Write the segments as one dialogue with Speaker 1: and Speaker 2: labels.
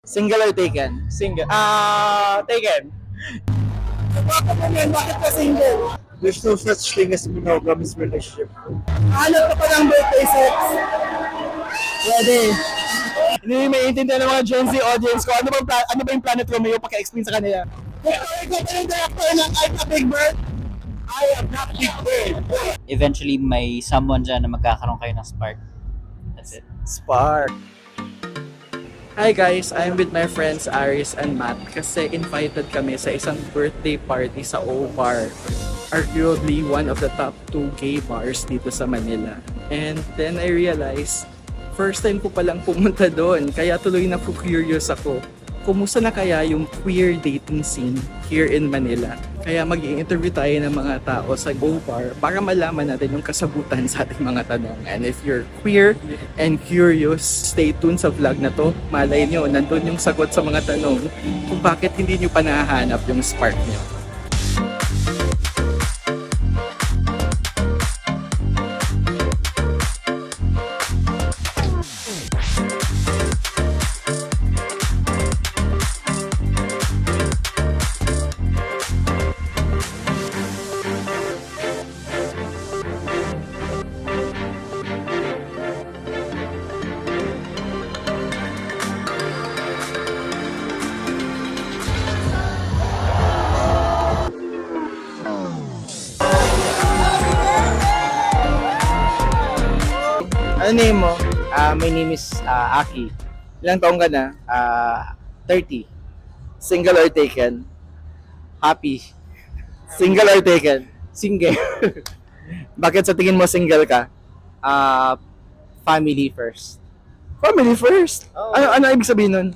Speaker 1: Single or taken?
Speaker 2: Single. Taken.
Speaker 1: Bakit ka single?
Speaker 3: There's no such thing as monogamous relationship.
Speaker 1: Hanap ka pa ng birthday sex? Pwede. Hindi may intindihan ng mga Gen Z audience ko. Ano ba yung Planet Romeo? Paki-explain sa kanila. Ikaw pa yung director ng I'm a Big Bird? I am not Big Bird.
Speaker 4: Eventually may someone dyan na magkakaroon kayo ng spark. That's it.
Speaker 1: Spark. Hi guys, I'm with my friends Aris and Matt kasi invited kami sa isang birthday party sa O-Bar. Arguably one of the top 2 gay bars dito sa Manila. And then I realized, first time ko palang pumunta doon, kaya tuloy na po curious ako. Kumusta na kaya yung queer dating scene here in Manila? Kaya mag-i-interview tayo ng mga tao sa O-Bar para malaman natin yung kasagutan sa ating mga tanong. And if you're queer and curious, stay tuned sa vlog na to. Malay nyo, nandun yung sagot sa mga tanong kung bakit hindi nyo pa nahahanap yung spark nyo. Ano name mo?
Speaker 2: My name is Aki.
Speaker 1: Ilang taong ka na?
Speaker 2: 30.
Speaker 1: Single or taken?
Speaker 2: Happy.
Speaker 1: Single or taken?
Speaker 2: Single.
Speaker 1: Bakit sa tingin mo single ka?
Speaker 2: Family first.
Speaker 1: Family first.
Speaker 2: Oo.
Speaker 1: Ano ibig sabihin nun?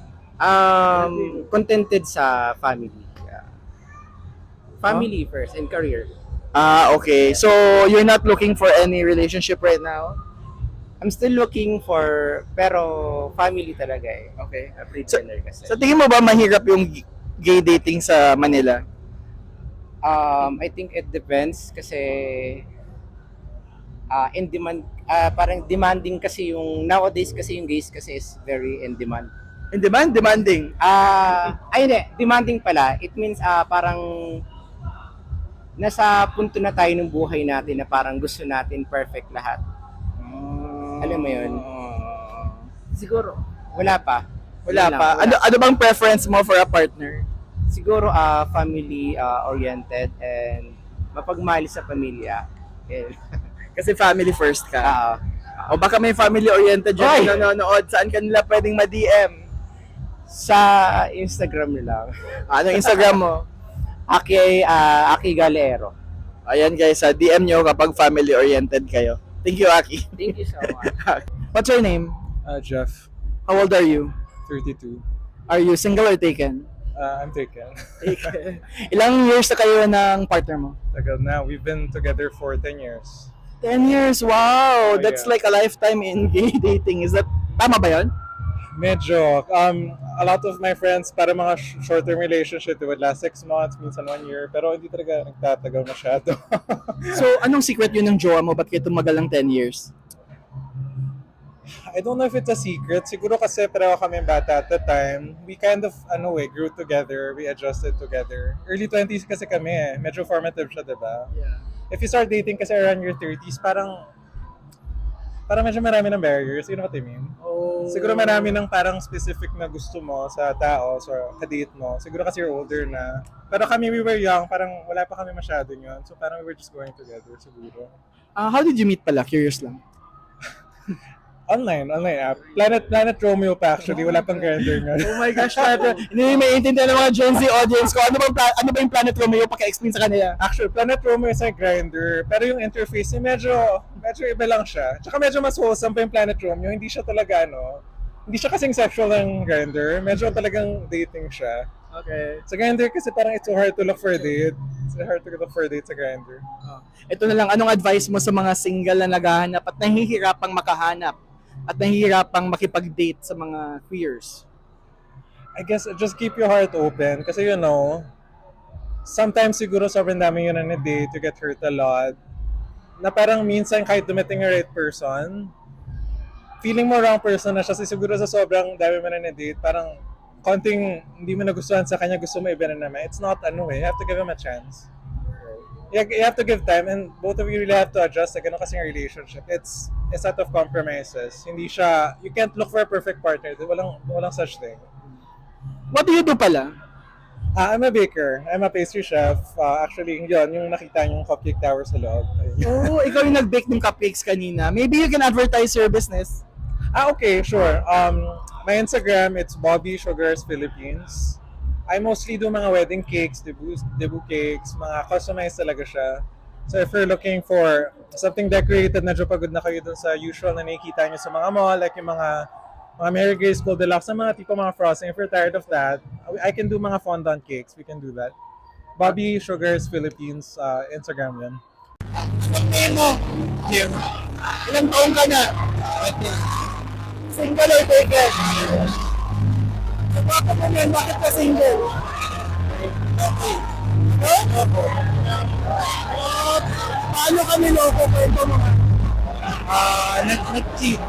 Speaker 2: Contented sa family. Family first and career.
Speaker 1: Okay. So, you're not looking for any relationship right now?
Speaker 2: I'm still looking for, pero family talaga eh.
Speaker 1: Okay.
Speaker 2: Breadwinner kasi.
Speaker 1: Sa tingin mo ba mahirap yung gay dating sa Manila?
Speaker 2: I think it depends kasi in demand, parang demanding kasi yung, nowadays kasi yung gays kasi is very in demand.
Speaker 1: In demand? Demanding.
Speaker 2: Hindi, demanding pala. It means parang nasa punto na tayo ng buhay natin na parang gusto natin perfect lahat. Alam mo yun? Siguro, wala pa.
Speaker 1: Wala
Speaker 2: Yun lang,
Speaker 1: pa. Ano bang preference mo for a partner?
Speaker 2: Siguro family oriented and mapagmahal sa pamilya. And,
Speaker 1: Kasi family first ka.
Speaker 2: ah,
Speaker 1: O baka may family oriented
Speaker 2: Oy!
Speaker 1: dyan na nanonood. Saan kanila pwedeng ma-DM?
Speaker 2: sa Instagram lang.
Speaker 1: Anong Instagram mo?
Speaker 2: Aki Galero.
Speaker 1: Ayan guys, DM nyo kapag family oriented kayo. Thank you, Aki.
Speaker 2: Thank you so much.
Speaker 1: What's your name?
Speaker 3: Jeff,
Speaker 1: How old are you?
Speaker 3: 32.
Speaker 1: Are you single or taken?
Speaker 3: I'm taken.
Speaker 1: Ilang years na kayo ng partner mo?
Speaker 3: Tagal na. We've been together for 10 years.
Speaker 1: 10 years, wow!
Speaker 3: Oh,
Speaker 1: That's
Speaker 3: yeah.
Speaker 1: like a lifetime in gay dating. Is that, tama ba yun?
Speaker 3: Medyo. A lot of my friends, para mga short-term relationship, it would last 6 months, minsan 1 year. Pero hindi talaga nagtatagal masyado.
Speaker 1: So, anong secret yun ng jowa mo? Ba't kayo tumagal ng 10 years?
Speaker 3: I don't know if it's a secret. Siguro kasi pareho kami bata at the time. We kind of, grew together. We adjusted together. Early 20s kasi kami eh. Medyo formative siya, diba?
Speaker 1: Yeah.
Speaker 3: If you start dating kasi around your 30s, parang medyo marami ng barriers. You know what I mean?
Speaker 1: Oh.
Speaker 3: Siguro marami ng parang specific na gusto mo sa tao, sa kadate mo. Siguro kasi you're older na. Pero kami, we were young. Parang wala pa kami masyado yun. So parang we were just going together siguro.
Speaker 1: How did you meet pala? Curious lang.
Speaker 3: Online app. Planet Romeo pa actually. Wala pang Grindr nga.
Speaker 1: Oh my gosh, hindi may intindihan ng mga Gen Z audience ko. Ano ba yung Planet Romeo? Paki-explain sa kanila.
Speaker 3: Actually, Planet Romeo is a Grindr. Pero yung interface niya medyo iba lang siya. Tsaka medyo mas wholesome pa yung Planet Romeo. Hindi siya talaga hindi siya kasing sexual ng Grindr. Medyo talagang dating siya.
Speaker 1: Okay.
Speaker 3: Sa Grindr kasi parang it's so hard to look for a date. It's hard to look for a date sa Grindr.
Speaker 1: Ito na lang, anong advice mo sa mga single na naghahanap at nahihirapang makahanap at nahihirapang makipag-date sa mga queers?
Speaker 3: I guess just keep your heart open kasi sometimes siguro sobrang dami yun na date, you get hurt a lot. Na parang minsan kahit dumating yung right person, feeling mo wrong person na siya. Siguro sa sobrang dami mo na date, parang konting hindi mo nagustuhan sa kanya, gusto mo iba na naman, it's not you have to give him a chance. You have to give time, and both of you really have to adjust. Like, kasing relationship, it's a set of compromises. Hindi siya, you can't look for a perfect partner. Walang such thing.
Speaker 1: What do you do pala?
Speaker 3: I'm a baker. I'm a pastry chef. Actually, yun, yung nakita yung cupcake tower sa loob. Ayun.
Speaker 1: Oh, ikaw yung nag-bake ng cupcakes kanina. Maybe you can advertise your business.
Speaker 3: Okay, sure. My Instagram, it's Bobby Sugars Philippines. I mostly do mga wedding cakes, debut cakes, mga customized talaga siya. So if you're looking for something decorated, medyo pagod na kayo dun sa usual na nakikita nyo sa mga mall, like yung mga Mary Grace Gold Deluxe, mga tipo mga frosting. If you're tired of that, I can do mga fondant cakes. We can do that. Bobby Sugars Philippines, Instagram yan.
Speaker 2: Anong name mo? Ilang taon ka na? Single or taken? Bakit mo yan? Bakit ka single? Okay. Ano? Paano ka niloko ko ito mga? Nag-cheat.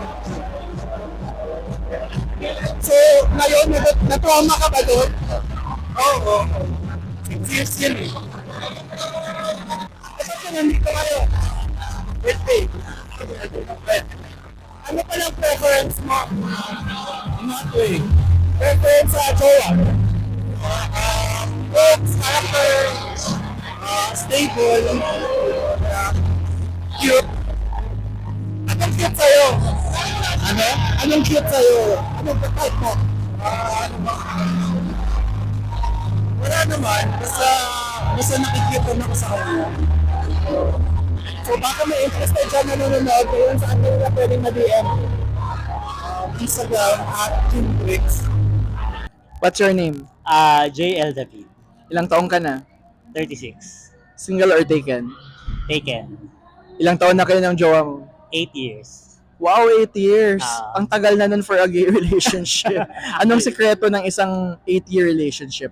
Speaker 2: So, ngayon, na-trauma ka ba doon? Oo. 6 years yun eh. Bakit ka nandito kayo? Birthday. Ano palang preference mo? Nothing. Preference sa jowa? Looks, character, stable, cute. Anong cute sa'yo? Ano? Anong cute sa'yo? Anong type mo? Wala naman. Basta nakikita na ko sa kanya. So baka may interested dyan na nanonood ngayon saan nila pwedeng na-DM? Instagram @JimBricks.
Speaker 1: What's your name?
Speaker 4: JL David,
Speaker 1: Ilang taong ka na?
Speaker 4: 36.
Speaker 1: Single or taken?
Speaker 4: Taken.
Speaker 1: Ilang taon na kayo ng jowa mo?
Speaker 4: 8 years.
Speaker 1: Wow, 8 years.
Speaker 4: Ah.
Speaker 1: Ang tagal na nun for a gay relationship. Anong sikreto ng isang 8-year relationship?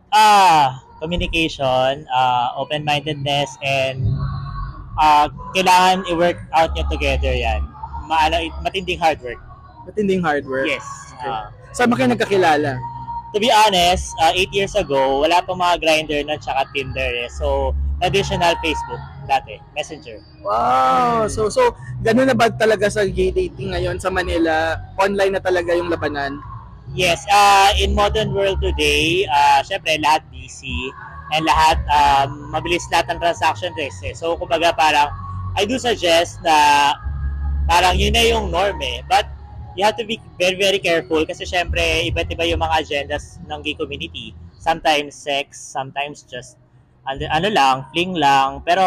Speaker 4: Communication, open-mindedness, and kailangan i-work out nyo together yan. Matinding hard work.
Speaker 1: Matinding hard work?
Speaker 4: Yes.
Speaker 1: Saan ba kayo nagkakilala?
Speaker 4: To be honest, 8 years ago, wala pang mga Grindr na tsaka Tinder eh. So, traditional Facebook dati, Messenger.
Speaker 1: Wow! So ganun na ba talaga sa gay dating ngayon sa Manila? Online na talaga yung labanan?
Speaker 4: Yes, in modern world today, syempre lahat busy and lahat mabilis lahat ng transaction rates eh. So kumbaga parang I do suggest na parang yun na yung norm eh. But you have to be very very careful kasi syempre iba't iba yung mga agendas ng gay community. Sometimes sex, sometimes just ano lang, fling lang, pero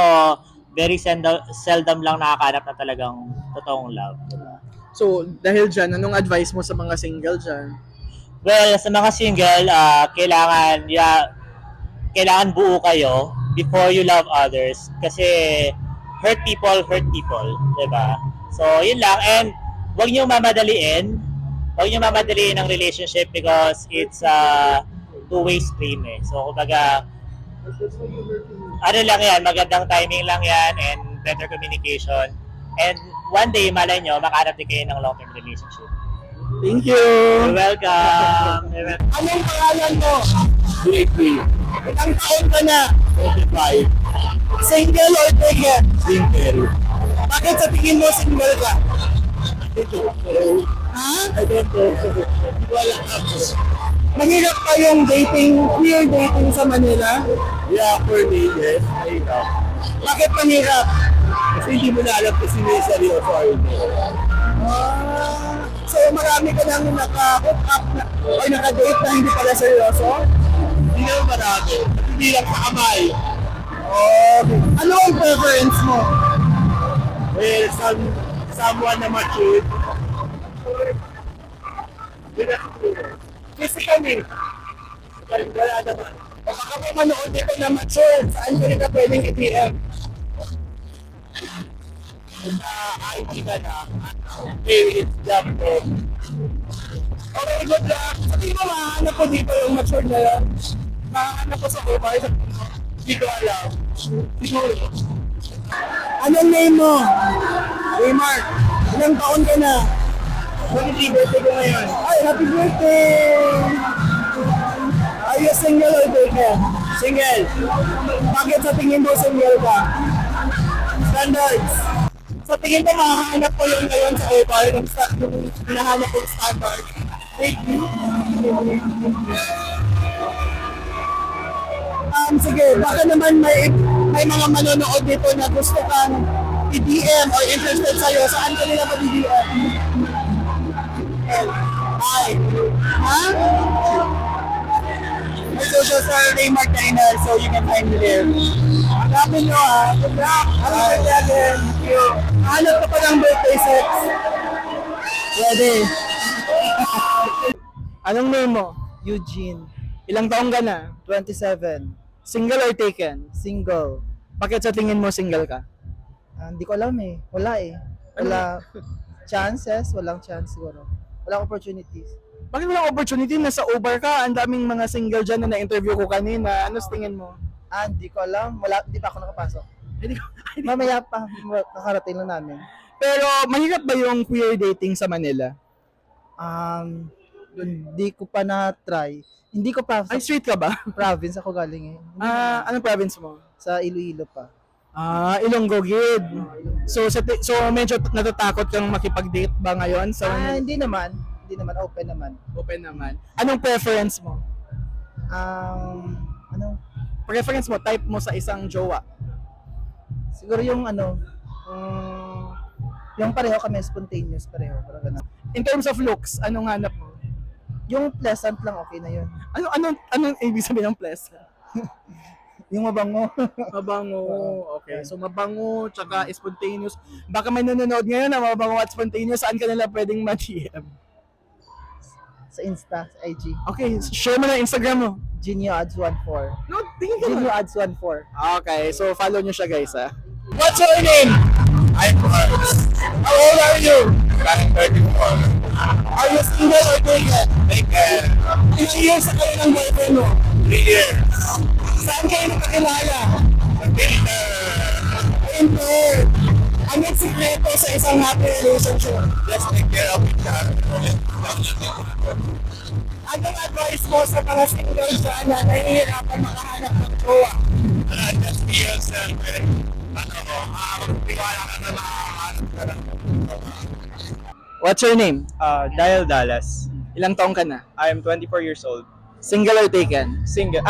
Speaker 4: very seldom lang nakakahanap na talagang totoong love. Diba?
Speaker 1: So dahil dyan, anong advice mo sa mga single dyan?
Speaker 4: Well, sa mga single, kailangan buo kayo before you love others kasi hurt people, diba? So, yun lang. And huwag niyo mamadaliin ng relationship because it's a two-way stream eh. So, kumbaga, ano lang yan, magandang timing lang yan and better communication. And one day, malay nyo, makahanap din kayo ng long-term relationship.
Speaker 1: Thank you!
Speaker 4: You're welcome!
Speaker 2: Anong pangalan mo? JP. Ilang taon ka na? 25. Single or taken? Single. Bakit sa tingin mo single ka? Ha? I don't know. Wala ako. Mahirap pa yung queer dating sa Manila? Yeah, for me, yes. Mahirap. Bakit mahirap? Kasi hindi mo na alam kung sino yung seryoso or hindi. So marami ka nang naka-hook up o naka-date na hindi pala seryoso? Hindi naman marami. Hindi lang sa kamay. Okay. Ano ang preference mo? Well, someone na matured. Physically. Wala naman. Baka may manood dito na mature. Saan ko rin ka pwedeng i-PM? ID ka na. Okay, it's jump ko. Okay, good luck. Sabi mo, mahanap ko dito yung mature na yan. Mahanap ko sa Kuba. Hindi ko alam. Siguro. Anong name mo? Raymar. Ilang taon ka na? Happy birthday ko ngayon. Ay, happy birthday! Are you single or taken? Single. Bakit sa tingin mo single ka? Standards. Sa tingin mo makahanap ko yung ngayon sa OPAR yung hinahanap kong standard. Sige, baka naman may mga manonood dito na gusto kang i-DM or interested sa'yo. Saan ka nila mag-DM? Hi. Ha? My social media name Martinez, so you can find me there. Hanapin nyo ha. Good luck. Happy birthday again. Thank you. Hanap ka pa ng birthday sex. Ready.
Speaker 1: Anong name mo?
Speaker 5: Eugene,
Speaker 1: Ilang taong ka na?
Speaker 5: 27,
Speaker 1: Single or taken?
Speaker 5: single.
Speaker 1: Bakit sa tingin mo single ka?
Speaker 5: Hindi ko alam eh. Wala eh. Wala chances, walang chance siguro. Walang opportunities.
Speaker 1: Bakit walang opportunity? Nasa Uber ka, ang daming mga single dyan na na-interview ko kanina. Ano sa tingin mo?
Speaker 5: Hindi ko alam. Wala, hindi pa ako nakapasok.
Speaker 1: Hindi ko-
Speaker 5: Mamaya pa, kakarating lang namin.
Speaker 1: Pero mahirap ba yung queer dating sa Manila?
Speaker 5: Hindi ko pa na-try. Hindi ko pa,
Speaker 1: Ay,
Speaker 5: sa
Speaker 1: straight ka ba?
Speaker 5: province ako galing eh. Hindi
Speaker 1: Anong province mo?
Speaker 5: sa Iloilo pa.
Speaker 1: Ilonggo Gid. So medyo natatakot kang makipag-date ba ngayon sa
Speaker 5: Hindi naman. Hindi naman, open naman.
Speaker 1: open naman? Anong preference mo?
Speaker 5: Ano?
Speaker 1: Preference mo, type mo sa isang jowa?
Speaker 5: Siguro yung yung pareho kami, spontaneous pareho. Parang ganun.
Speaker 1: In terms of looks, anong hanap mo?
Speaker 5: Yung pleasant lang, okay na yun.
Speaker 1: Anong ibig sabihin ng pleasant?
Speaker 5: Yung mabango.
Speaker 1: Mabango. Okay. So mabango, tsaka spontaneous. Baka may nanonood ngayon na mabango at spontaneous. Saan ka nila pwedeng ma-DM?
Speaker 5: Sa Insta, sa IG.
Speaker 1: Okay, share mo na Instagram mo.
Speaker 5: Genio Ads 14.
Speaker 1: No, tingin ka
Speaker 5: Genio
Speaker 1: na.
Speaker 5: Ads 14.
Speaker 1: Okay, so follow nyo siya guys ha.
Speaker 2: What's your name? I'm Mars. How old are you? I'm 34. Are you single or taken? Taken. Ilang years na kayo ng boyfriend mo? 3 years. Saan kayo nakakilala? Sa Tinder. Tinder. Anong sikreto sa isang happy relationship? Just take care of each other. Anong advice mo sa mga single dyan na nahihirapan makahanap ng jowa? Just be yourself. Magtiwala ka na makahanap ka ng
Speaker 1: What's your name?
Speaker 6: Dial Dallas.
Speaker 1: Ilang taong ka na?
Speaker 6: I am 24 years old.
Speaker 1: Single or taken?
Speaker 6: Single.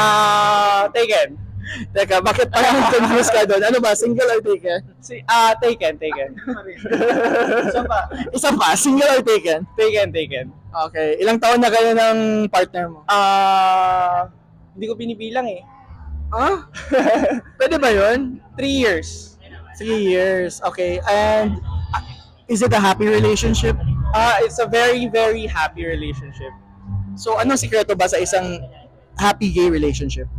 Speaker 6: Taken.
Speaker 1: Teka, bakit parang confused ka doon? Ano ba, single or taken?
Speaker 6: Taken.
Speaker 1: Isa pa, single or taken?
Speaker 6: Taken.
Speaker 1: Okay, ilang taon na kayo ng partner mo?
Speaker 6: Hindi ko binibilang eh.
Speaker 1: Ah? Pwede ba yun?
Speaker 6: 3 years.
Speaker 1: 3 years, okay. And is it a happy relationship?
Speaker 6: It's a very, very happy relationship.
Speaker 1: So, anong sikreto ba sa isang happy gay relationship?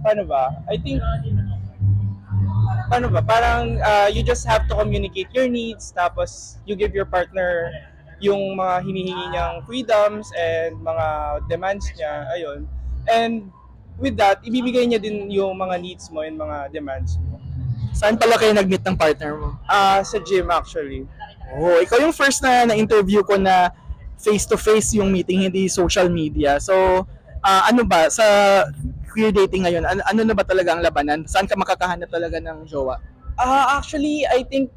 Speaker 6: Paano ba? I think, paano ba? Parang you just have to communicate your needs, tapos you give your partner yung mga hinihingi niyang freedoms and mga demands niya, ayun. And with that, ibibigay niya din yung mga needs mo and mga demands mo.
Speaker 1: Saan pala kayo nag-meet ng partner mo?
Speaker 6: Sa gym actually.
Speaker 1: Oh, ikaw yung first na na-interview ko na face-to-face yung meeting, hindi social media. So, ano ba, sa queer dating ngayon, ano na ba talaga ang labanan? Saan ka makakahanap talaga ng jowa?
Speaker 6: Actually, I think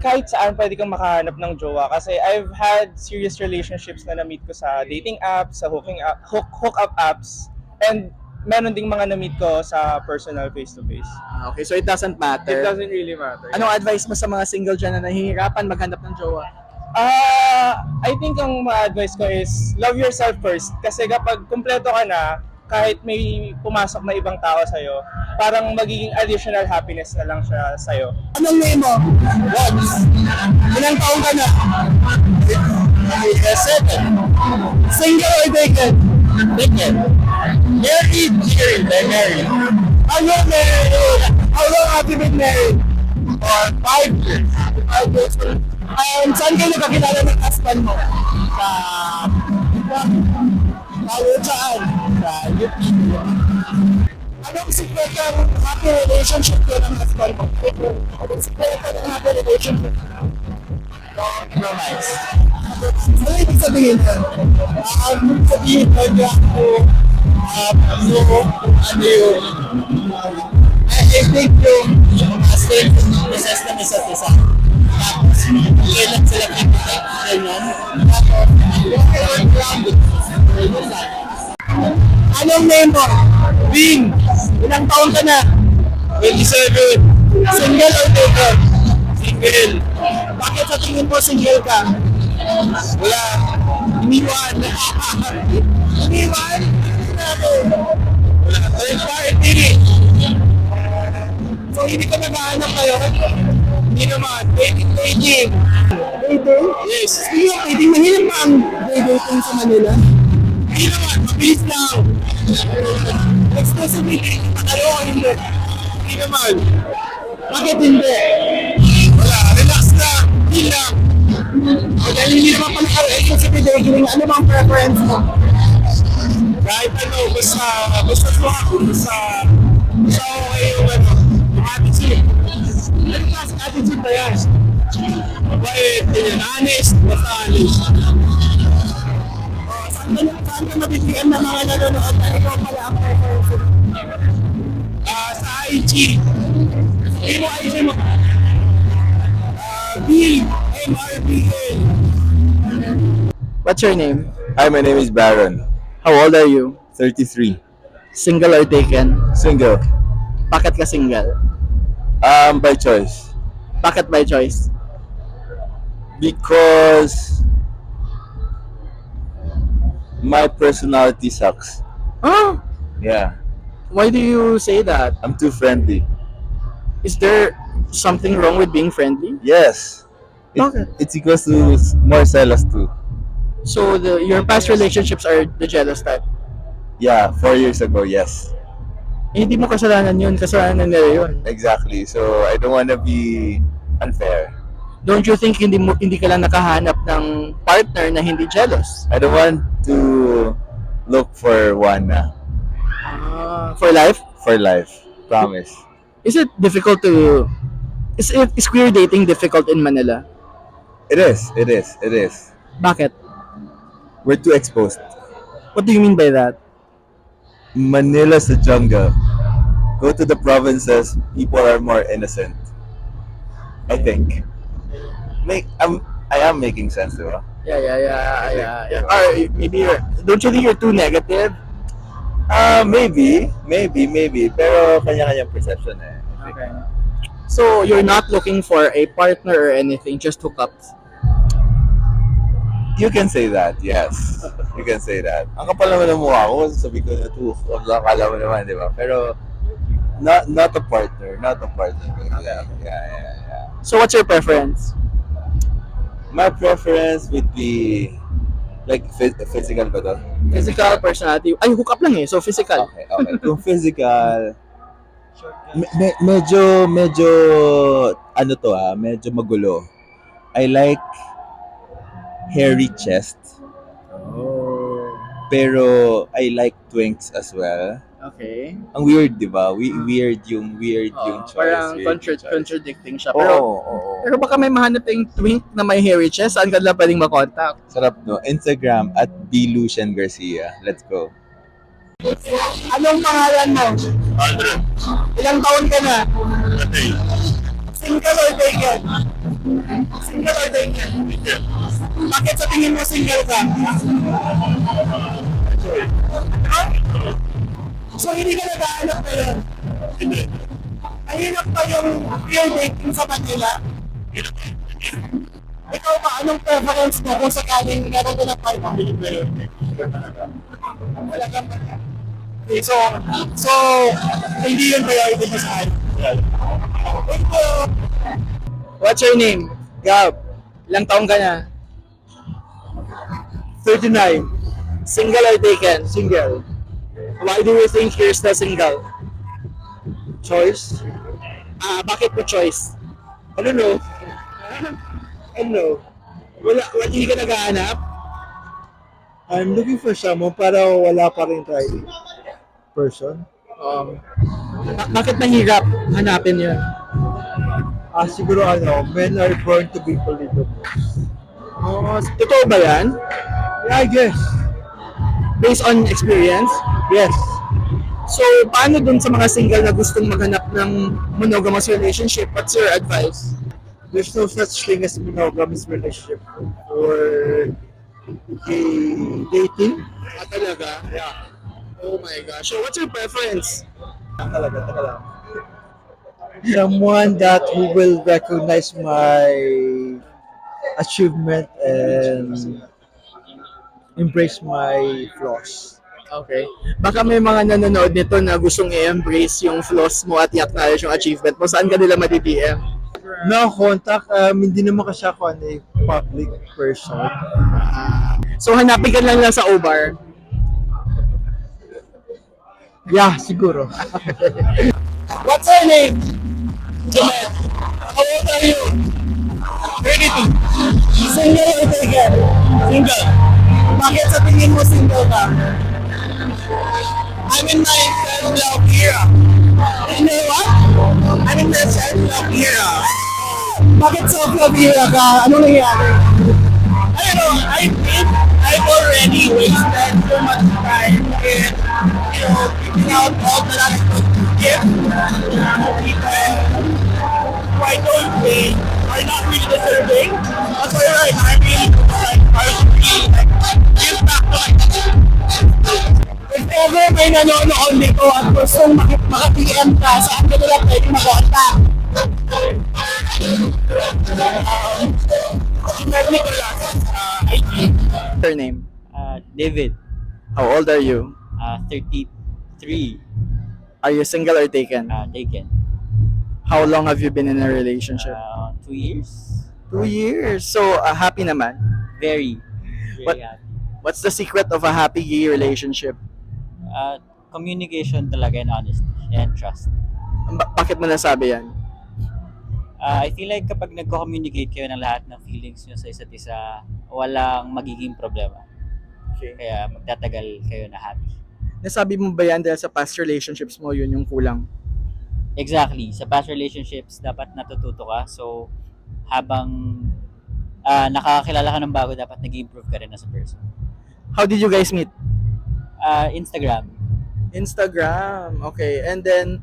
Speaker 6: kahit saan pwede kang makahanap ng jowa kasi I've had serious relationships na na-meet ko sa dating apps, sa hook-up apps, and meron ding mga na-meet ko sa personal face-to-face.
Speaker 1: Okay, so it doesn't matter.
Speaker 6: It doesn't really matter.
Speaker 1: Anong advice mo sa mga single dyan na nahihirapan maghanap ng jowa?
Speaker 6: I think ang ma-advise ko is love yourself first kasi kapag kumpleto ka na, kahit may pumasok na ibang tao sa'yo, parang magiging additional happiness na lang siya sa'yo.
Speaker 2: Anong name mo? Rods. Ilang taong ka na? 7. Single or taken? Taken. Married? Married. Ano married? How long have you been married? For 5 years. 5 years. Saan kayo nakakilala ng husband mo? Saan? Sa UP. Anong sikreto ng happy relationship ko ng husband mo? Anong sikreto ng happy relationship? Compromise. Ano ibig sabihin yan? Sabihin ko niya ako, ano yung, I think yung strength and process ng isa't isa. Tapos, kailan sila pinatay, ganyan. Tapos, yung grounded. Anong name mo? Bing! Ilang taon ka na? 27. Single or taken? Single. Bakit sa tingin mo single ka? Wala. Iniwan. Iniwan? Wala. Third party. So hindi ka naghahanap kayo? Hindi naman. Dating. Dating? Yes. Hindi yung dating. Mahirap ba ang dating sa Manila? Hindi naman. Mabilis lang. Exclusivity. Ano o hindi? Hindi naman. Bakit hindi? Wala. Relax lang. Hindi lang. O dahil hindi naman pala exclusivity dating, ano bang preference mo? Kahit ano, basta swak, basta okay yung ano, yung attitude. Ano kasi attitude ba yan? Mabait, ganyan, honest, basta honest. Saan ka mabibigyan ng mga nanonood na ikaw pala ang preference mo? Sa IG. Hindi mo IG mo. Bill, MRBL.
Speaker 1: What's your name?
Speaker 7: Hi, my name is Baron.
Speaker 1: How old are you?
Speaker 7: 33.
Speaker 1: Single or taken?
Speaker 7: Single.
Speaker 1: Bakit ka single?
Speaker 7: By choice.
Speaker 1: Bakit by choice?
Speaker 7: Because my personality sucks.
Speaker 1: Huh?
Speaker 7: Yeah.
Speaker 1: Why do you say that?
Speaker 7: I'm too friendly.
Speaker 1: Is there something wrong with being friendly?
Speaker 7: Yes.
Speaker 1: Okay.
Speaker 7: It's equals to more zealous too.
Speaker 1: So your past relationships are the jealous type.
Speaker 7: Yeah, 4 years ago, yes.
Speaker 1: Eh, hindi mo kasalanan yun, kasalanan nila yun.
Speaker 7: Exactly. So I don't want to be unfair.
Speaker 1: Don't you think hindi ka lang nakahanap ng partner na hindi jealous?
Speaker 7: I don't want to look for one
Speaker 1: For life?
Speaker 7: for life. Promise.
Speaker 1: Is it difficult to... Is queer dating difficult in Manila?
Speaker 7: It is. It is. It is.
Speaker 1: Bakit?
Speaker 7: We're too exposed.
Speaker 1: What do you mean by that?
Speaker 7: Manila's a jungle. Go to the provinces, people are more innocent. I think. I am making sense, diba?
Speaker 1: Yeah. Or maybe don't you think you're too negative?
Speaker 7: Maybe. Pero kanya-kanyang perception eh.
Speaker 1: Okay. So you're not looking for a partner or anything, just hookups?
Speaker 7: You can say that, yes. You can say that. Ang kapal naman ng mukha ko, sabi ko na to, akala mo naman, di ba? Pero, not a partner. Yeah.
Speaker 1: So what's your preference?
Speaker 7: My preference would be, like, physical ba to?
Speaker 1: Physical, personality? Ay, hookup lang eh, so physical.
Speaker 7: Okay. Kung physical, medyo, ano to medyo magulo. I like hairy chest.
Speaker 1: Oh.
Speaker 7: Pero I like twinks as well.
Speaker 1: Okay.
Speaker 7: Ang weird, di ba? Weird yung choice.
Speaker 1: Parang
Speaker 7: weird yung choice.
Speaker 1: contradicting siya.
Speaker 7: Oo.
Speaker 1: Pero baka may mahanap tayong twink na may hairy chest, saan ka lang pwedeng makontakt?
Speaker 7: Sarap, no? Instagram at @blucian Garcia. Let's go.
Speaker 2: Anong pangalan mo?
Speaker 8: Aldrin.
Speaker 2: Ilang taon ka na?
Speaker 8: Patay.
Speaker 2: Single or taken? Single or taken? Bakit sa tingin mo single ka? So hindi ka nag-aanap ngayon?
Speaker 8: Hindi.
Speaker 2: Mahirap pa yung queer dating sa Manila? Ikaw ba, anong preference mo kung sakaling meron ka ng partner? Wala kang partner. Okay, so hindi yun priority mo sa akin. Thank you.
Speaker 1: What's your name? Gab. Ilang taong ka na? 39. Single or taken? Single. Why do you think you're still single? Choice? Bakit mo choice?
Speaker 3: I don't know. Hindi ka naghahanap? I'm looking for someone para wala pa rin try person.
Speaker 1: Bakit mahirap hanapin yun?
Speaker 5: Siguro men are born to be polygamous.
Speaker 2: Oh, totoo ba yan?
Speaker 5: Yeah, I guess.
Speaker 2: Based on experience?
Speaker 5: Yes.
Speaker 2: So, paano dun sa mga single na gustong maghanap ng monogamous relationship? What's your advice?
Speaker 5: There's no such thing as monogamous relationship or dating.
Speaker 2: Talaga? Yeah. Oh my gosh. So, what's your preference?
Speaker 5: Talaga lang. Someone that who will recognize my achievement and embrace my flaws.
Speaker 2: Okay. Baka may mga nanonood nito na gustong i-embrace yung flaws mo at i-acknowledge yung achievement mo. Saan ka nila madi-DM?
Speaker 5: No contact, hindi naman kasi ako public person.
Speaker 2: So, hanapin ka lang sa O-Bar.
Speaker 5: Yeah, siguro.
Speaker 2: What's her name? Jeanette. How old are you? 32. Single or taken? Single. Bakit sa tingin mo single ka? I'm in my self-love era. You know what? I'm in my self-love era. Bakit self-love era ka? Anong nangyari? I don't know. I think I've already wasted so much time in, picking out all the last gifts people who I don't think are not really deserving. That's why right, I really give back to myself. If ever may nanonood nito at gustong maka-PM ka, saan ka nila pwede mag-contact? Nicolas, IG. Your name?
Speaker 4: David,
Speaker 2: How old are you?
Speaker 4: 33,
Speaker 2: Are you single or taken?
Speaker 4: taken.
Speaker 2: How long have you been in a relationship?
Speaker 4: 2 years.
Speaker 2: 2 years. So, happy naman.
Speaker 4: Very
Speaker 2: What-
Speaker 4: happy.
Speaker 2: What's the secret of a happy gay relationship?
Speaker 4: Communication talaga and honesty and trust.
Speaker 2: Bakit mo nasabi yan?
Speaker 4: I feel like kapag nagko-communicate kayo ng lahat ng feelings nyo sa isa't isa, walang magiging problema.
Speaker 2: Okay.
Speaker 4: Kaya magtatagal kayo na happy.
Speaker 2: Nasabi mo ba yan dahil sa past relationships mo, yun yung kulang?
Speaker 4: Exactly. Sa past relationships, dapat natututo ka. So, habang nakakakilala ka ng bago, dapat nag-improve ka rin as a person.
Speaker 2: How did you guys meet?
Speaker 4: Instagram.
Speaker 2: Instagram. Okay. And then,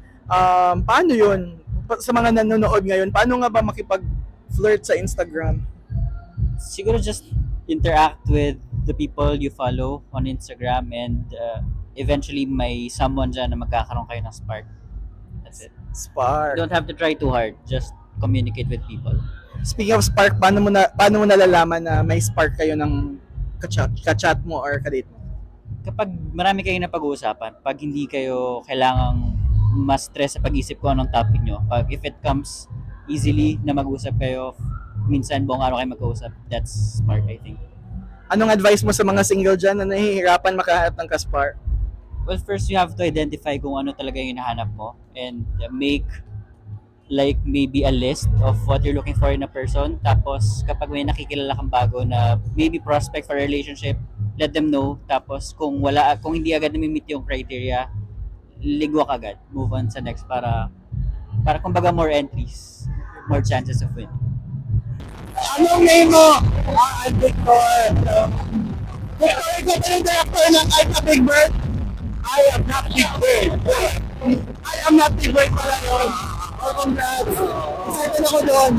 Speaker 2: paano yun? Sa mga nanonood ngayon, paano nga ba makipag-flirt sa Instagram?
Speaker 4: Siguro just interact with the people you follow on Instagram and eventually may someone dyan na magkakaroon kayo ng spark. That's it. You
Speaker 2: Spark.
Speaker 4: don't have to try too hard. Just communicate with people.
Speaker 2: Speaking of spark, paano mo nalalaman na may spark kayo ng ka-chat mo or ka-date mo?
Speaker 4: Kapag marami kayong napag-uusapan, pag hindi kayo kailangang mas stress sa pag-isip ko anong topic nyo, if it comes easily na mag-usap kayo, minsan buong araw kayo mag-usap, that's spark, I think.
Speaker 2: Anong advice mo sa mga single dyan na nahihirapan makahanap ng ka-spark?
Speaker 4: Well, first you have to identify kung ano talaga yung hinahanap mo and make like maybe a list of what you're looking for in a person. Tapos kapag may nakikilala kang bago na maybe prospect for a relationship, let them know. Tapos kung hindi agad na-meet yung criteria, ligwak agad. Move on sa next para kumbaga more entries, more chances of winning.
Speaker 2: Anong name mo? I'm Victor. Victor, ikaw ba yung director ng I'm a Big Bird? I am not Big Bird. I am not Big Bird pala yun. Oh, congrats. Excited ako doon.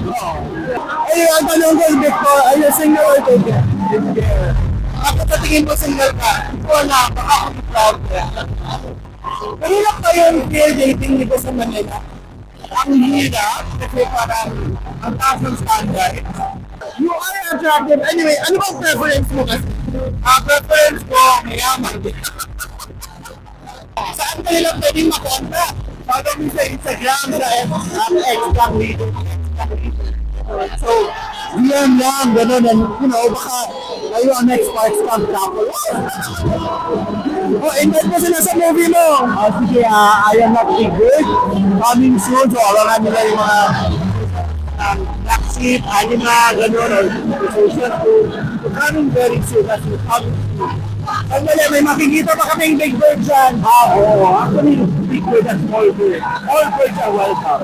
Speaker 2: Ayun, ang tanong ko, Victor, are you single or taken? Single. Bakit sa tingin mo single ka? Wala, baka ako proud ka. Mahirap ba yung peer dating dito sa Manila? Ang hirap kasi parang ang taas ng standard. You are attractive. Anyway, ano bang preference mo kasi? Preference ko, mayaman. Saan ka nila pwedeng makontak? Follow me sa Instagram, sa X-Lang dito. So, DM lang, gano'n, and baka kayo ang next Sparks Club couple. Invite mo sila sa movie mo. Sige, I am not big good. Coming soon, so abangan nila yung mga Black Sheep, Anima, gano'n, or social food. Coming very soon, as we coming soon. Sandali, may makikita pa kaming Big Bird dyan. Oo. Actually, Big Bird and Small Bird. All birds are welcome.